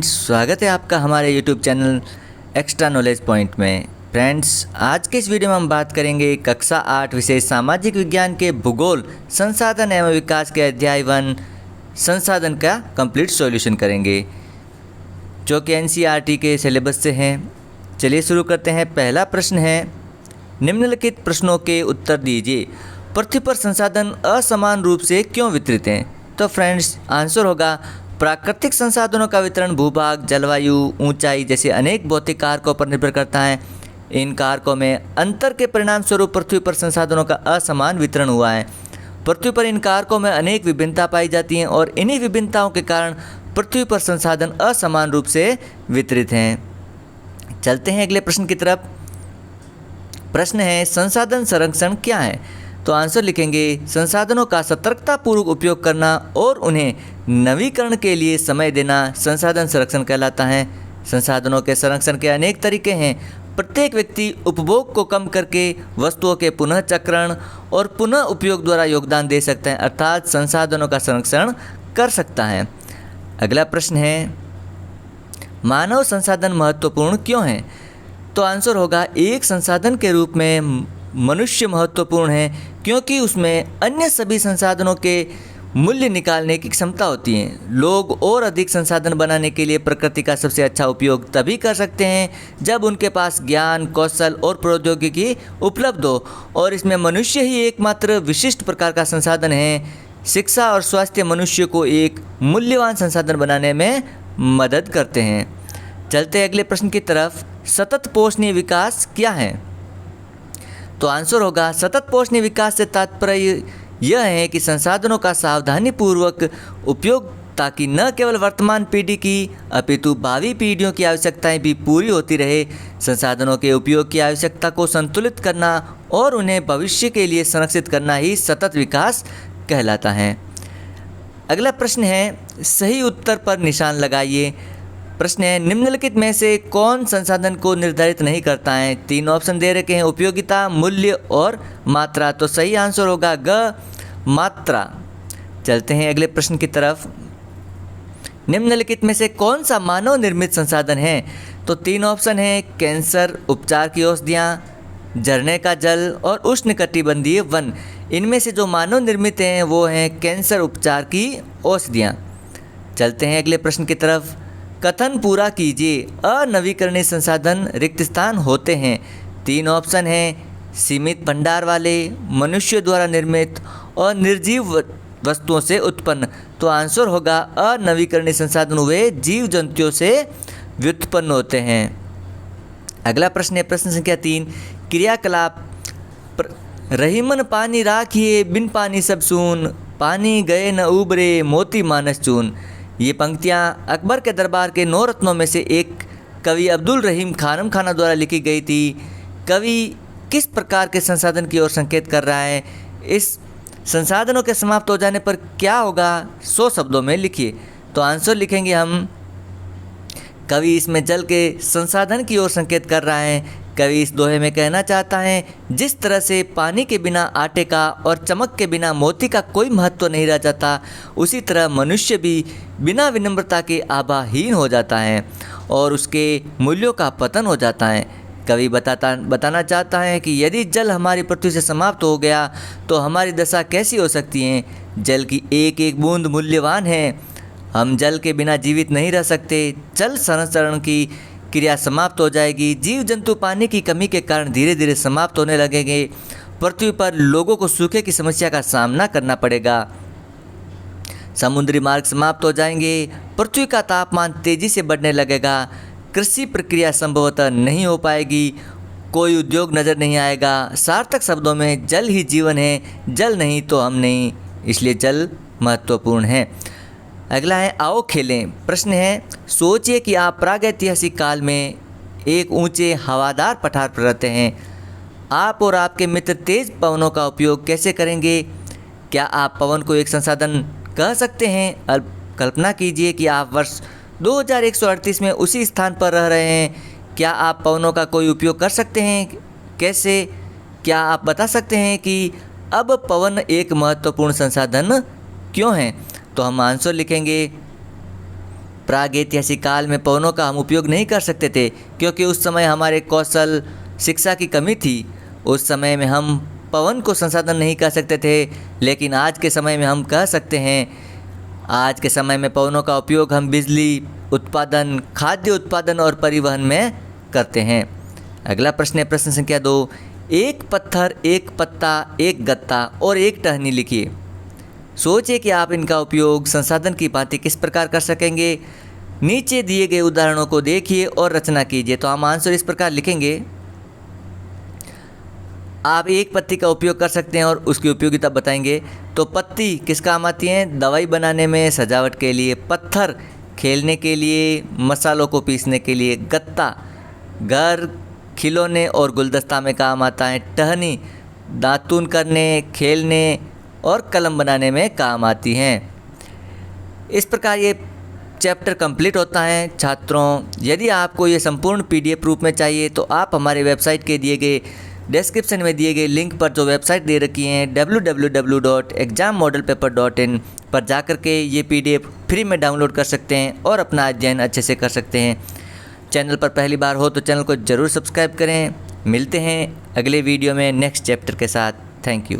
स्वागत है आपका हमारे YouTube channel extra knowledge point में। फ्रेंड्स, आज के इस वीडियो में हम बात करेंगे कक्षा 8 विषय सामाजिक विज्ञान के भूगोल संसाधन एवं विकास के अध्याय 1 संसाधन का कंप्लीट सॉल्यूशन करेंगे, जो कि NCERT के सिलेबस से हैं। चलिए शुरू करते हैं। पहला प्रश्न है, निम्नलिखित प्रश्नों के उत्तर दीजिए। पृथ्वी पर संसाधन असमान रूप से क्यों वितरित हैं? तो फ्रेंड्स, आंसर होगा प्राकृतिक संसाधनों का वितरण भूभाग, जलवायु, ऊंचाई जैसे अनेक भौतिक कारकों पर निर्भर करता है। इन कारकों में अंतर के परिणाम स्वरूप पृथ्वी पर संसाधनों का असमान वितरण हुआ है। पृथ्वी पर इन कारकों में अनेक विभिन्नता पाई जाती हैं और इन्हीं विभिन्नताओं के कारण पृथ्वी पर संसाधन असमान रूप से वितरित हैं। चलते हैं अगले प्रश्न की तरफ। प्रश्न है, संसाधन संरक्षण क्या है? तो आंसर लिखेंगे, संसाधनों का सतर्कतापूर्वक उपयोग करना और उन्हें नवीकरण के लिए समय देना संसाधन संरक्षण कहलाता है। संसाधनों के संरक्षण के अनेक तरीके हैं। प्रत्येक व्यक्ति उपभोग को कम करके वस्तुओं के पुनः चक्रण और पुनः उपयोग द्वारा योगदान दे सकते हैं, अर्थात संसाधनों का संरक्षण कर सकता है। अगला प्रश्न है, मानव संसाधन महत्वपूर्ण क्यों है? तो आंसर होगा, एक संसाधन के रूप में मनुष्य महत्वपूर्ण है क्योंकि उसमें अन्य सभी संसाधनों के मूल्य निकालने की क्षमता होती है। लोग और अधिक संसाधन बनाने के लिए प्रकृति का सबसे अच्छा उपयोग तभी कर सकते हैं जब उनके पास ज्ञान, कौशल और प्रौद्योगिकी उपलब्ध हो, और इसमें मनुष्य ही एकमात्र विशिष्ट प्रकार का संसाधन है। शिक्षा और स्वास्थ्य मनुष्य को एक मूल्यवान संसाधन बनाने में मदद करते हैं। चलते हैं अगले प्रश्न की तरफ। सतत पोषणीय विकास क्या है? तो आंसर होगा, सतत पोषणीय विकास से तात्पर्य यह है कि संसाधनों का सावधानीपूर्वक उपयोग ताकि न केवल वर्तमान पीढ़ी की अपितु भावी पीढ़ियों की आवश्यकताएं भी पूरी होती रहे। संसाधनों के उपयोग की आवश्यकता को संतुलित करना और उन्हें भविष्य के लिए संरक्षित करना ही सतत विकास कहलाता है। अगला प्रश्न है, सही उत्तर पर निशान लगाइए। प्रश्न है, निम्नलिखित में से कौन संसाधन को निर्धारित नहीं करता है? 3 ऑप्शन दे रखे हैं, उपयोगिता, मूल्य और मात्रा। तो सही आंसर होगा ग, मात्रा। चलते हैं अगले प्रश्न की तरफ। निम्नलिखित में से कौन सा मानव निर्मित संसाधन है? तो 3 ऑप्शन है, कैंसर, उपचार की औषधियाँ, झरने का जल और उष्णकटिबंधीय वन। इनमें से जो मानव निर्मित हैं वो हैं कैंसर, उपचार की औषधियाँ। चलते हैं अगले प्रश्न की तरफ। कथन पूरा कीजिए। अनवीकरणीय संसाधन रिक्त स्थान होते हैं। 3 ऑप्शन हैं, सीमित भंडार वाले, मनुष्य द्वारा निर्मित और निर्जीव वस्तुओं से उत्पन्न। तो आंसर होगा, अनवीकरणीय संसाधन हुए जीव जंतुओं से व्युत्पन्न होते हैं। अगला प्रश्न है प्रश्न संख्या 3, क्रियाकलाप। रहीमन पानी राखिए, बिन पानी सब सून, पानी गए न उबरे, मोती मानस चून। ये पंक्तियाँ अकबर के दरबार के 9 रत्नों में से एक कवि अब्दुल रहीम खानम खाना द्वारा लिखी गई थी। कवि किस प्रकार के संसाधन की ओर संकेत कर रहा है? इस संसाधनों के समाप्त हो जाने पर क्या होगा? 100 शब्दों में लिखिए। तो आंसर लिखेंगे हम, कवि इसमें जल के संसाधन की ओर संकेत कर रहा है। कवि इस दोहे में कहना चाहता है, जिस तरह से पानी के बिना आटे का और चमक के बिना मोती का कोई महत्व नहीं रह जाता, उसी तरह मनुष्य भी बिना विनम्रता के आभाहीन हो जाता है और उसके मूल्यों का पतन हो जाता है। कवि बताना चाहता है कि यदि जल हमारी पृथ्वी से समाप्त हो गया तो हमारी दशा कैसी हो सकती है। जल की एक एक बूंद मूल्यवान है। हम जल के बिना जीवित नहीं रह सकते। जल संरक्षण की क्रिया समाप्त हो जाएगी। जीव जंतु पानी की कमी के कारण धीरे धीरे समाप्त होने लगेंगे। पृथ्वी पर लोगों को सूखे की समस्या का सामना करना पड़ेगा। समुद्री मार्ग समाप्त हो जाएंगे। पृथ्वी का तापमान तेजी से बढ़ने लगेगा। कृषि प्रक्रिया संभवतः नहीं हो पाएगी। कोई उद्योग नज़र नहीं आएगा। सार्थक शब्दों में जल ही जीवन है, जल नहीं तो हम नहीं, इसलिए जल महत्वपूर्ण है। अगला है, आओ खेलें। प्रश्न है, सोचिए कि आप प्रागैतिहासिक काल में एक ऊंचे हवादार पठार पर रहते हैं। आप और आपके मित्र तेज पवनों का उपयोग कैसे करेंगे? क्या आप पवन को एक संसाधन कह सकते हैं? कल्पना कीजिए कि आप वर्ष 2138 में उसी स्थान पर रह रहे हैं। क्या आप पवनों का कोई उपयोग कर सकते हैं? कैसे? क्या आप बता सकते हैं कि अब पवन एक महत्वपूर्ण संसाधन क्यों है? तो हम आंसर लिखेंगे, प्रागैतिहासिक काल में पवनों का हम उपयोग नहीं कर सकते थे क्योंकि उस समय हमारे कौशल शिक्षा की कमी थी। उस समय में हम पवन को संसाधन नहीं कर सकते थे, लेकिन आज के समय में हम कह सकते हैं। आज के समय में पवनों का उपयोग हम बिजली उत्पादन, खाद्य उत्पादन और परिवहन में करते हैं। अगला प्रश्न है प्रश्न संख्या 2। एक पत्थर, एक पत्ता, एक गत्ता और एक टहनी लिखिए। सोचिए कि आप इनका उपयोग संसाधन की भांति किस प्रकार कर सकेंगे। नीचे दिए गए उदाहरणों को देखिए और रचना कीजिए। तो हम आंसर इस प्रकार लिखेंगे। आप एक पत्ती का उपयोग कर सकते हैं और उसकी उपयोगिता बताएंगे। तो पत्ती किस काम आती है? दवाई बनाने में, सजावट के लिए। पत्थर खेलने के लिए, मसालों को पीसने के लिए। गत्ता घर, खिलौने और गुलदस्ता में काम आता है। टहनी दातून करने, खेलने और कलम बनाने में काम आती हैं। इस प्रकार ये चैप्टर कंप्लीट होता है। छात्रों, यदि आपको ये संपूर्ण PDF रूप में चाहिए तो आप हमारे वेबसाइट के दिए गए डिस्क्रिप्शन में दिए गए लिंक पर जो वेबसाइट दे रखी है www.exammodelpaper.in पर जाकर के ये PDF फ्री में डाउनलोड कर सकते हैं और अपना अध्ययन अच्छे से कर सकते हैं। चैनल पर पहली बार हो तो चैनल को ज़रूर सब्सक्राइब करें। मिलते हैं अगले वीडियो में नेक्स्ट चैप्टर के साथ। Thank you.